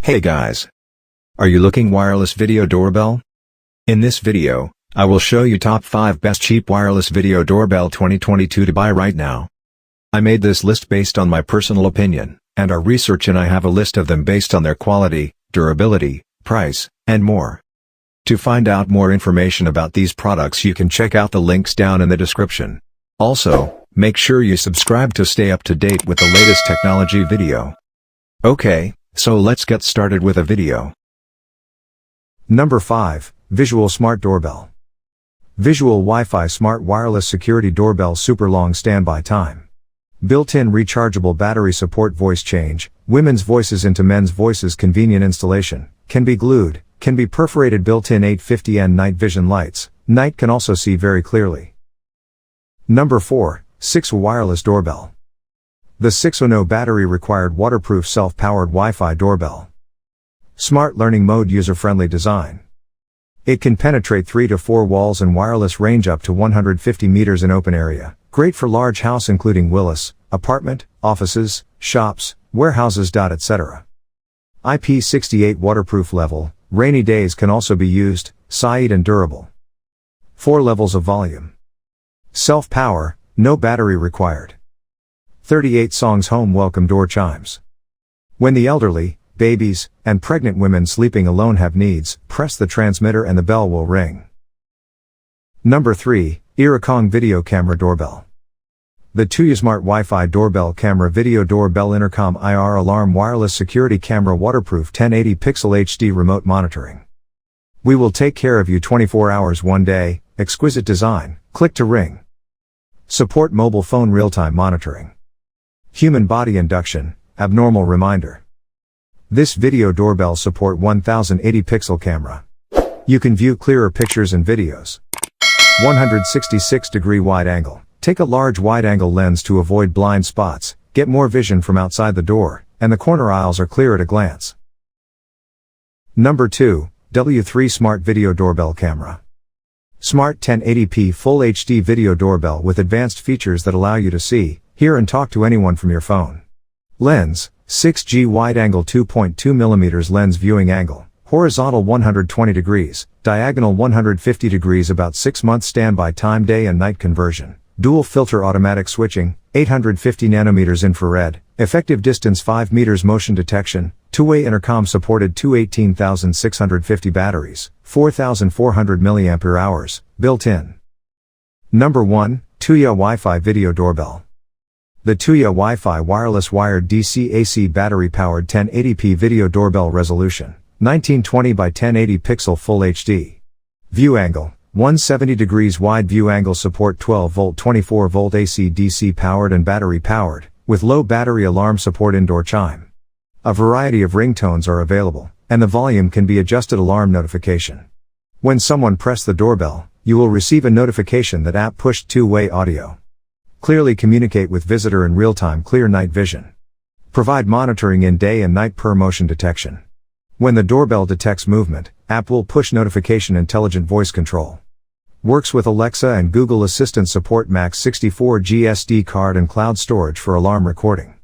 Hey guys! Are you looking wireless video doorbell? In this video, I will show you top 5 best cheap wireless video doorbell 2022 to buy right now. I made this list based on my personal opinion, and our research, and I have a list of them based on their quality, durability, price, and more. To find out more information about these products, you can check out the links down in the description. Also, make sure you subscribe to stay up to date with the latest technology video. Okay, so let's get started with a video. Number 5, Visual Smart Doorbell. Visual Wi-Fi Smart Wireless Security Doorbell. Super long standby time. Built-in rechargeable battery support. Voice change, women's voices into men's voices. Convenient installation, can be glued, can be perforated. Built-in 850N night vision lights, night can also see very clearly. Number 4, Sixwgh Wireless Doorbell. The Sixwgh no battery required waterproof self-powered Wi-Fi doorbell. Smart learning mode. User-friendly design. It can penetrate 3 to 4 walls and wireless range up to 150 meters in open area. Great for large house including villas, apartment, offices, shops, warehouses, etc. IP68 waterproof level. Rainy days can also be used. Solid and durable. 4 levels of volume. Self-power, no battery required. 38 songs. Home welcome door chimes. When the elderly, babies, and pregnant women sleeping alone have needs, press the transmitter and the bell will ring. Number 3, Earykong Video Camera Doorbell. The Tuya Smart Wi-Fi Doorbell Camera Video Doorbell. Intercom IR Alarm Wireless Security Camera. Waterproof 1080 pixel HD remote monitoring. We will take care of you 24 hours one day. Exquisite design, click to ring. Support mobile phone real-time monitoring. Human body induction, abnormal reminder. This video doorbell support 1080 pixel camera. You can view clearer pictures and videos. 166 degree wide angle. Take a large wide angle lens to avoid blind spots, get more vision from outside the door, and the corner aisles are clear at a glance. Number 2, W3 Smart Video Doorbell Camera. Smart 1080p Full HD video doorbell with advanced features that allow you to see, hear and talk to anyone from your phone. Lens, 6G wide angle 2.2mm lens viewing angle, horizontal 120 degrees, diagonal 150 degrees. About 6 months standby time. Day and night conversion, dual filter automatic switching, 850 nanometers infrared, effective distance 5 meters. Motion detection, two-way intercom supported. 18,650 batteries, 4,400 mAh, built-in. Number 1, Tuya Wi-Fi Video Doorbell. The Tuya Wi-Fi wireless wired DC-AC battery-powered 1080p video doorbell. Resolution, 1920 by 1080 pixel Full HD. View angle, 170 degrees wide view angle. Support 12-volt 24-volt AC DC powered and battery powered, with low battery alarm support. Indoor chime. A variety of ringtones are available, and the volume can be adjusted. Alarm notification. When someone press the doorbell, you will receive a notification that app pushed two-way audio. Clearly communicate with visitor in real time. Clear night vision. Provide monitoring in day and night per motion detection. When the doorbell detects movement, app will push notification. Intelligent voice control. Works with Alexa and Google Assistant. Support Max 64G SD card and cloud storage for alarm recording.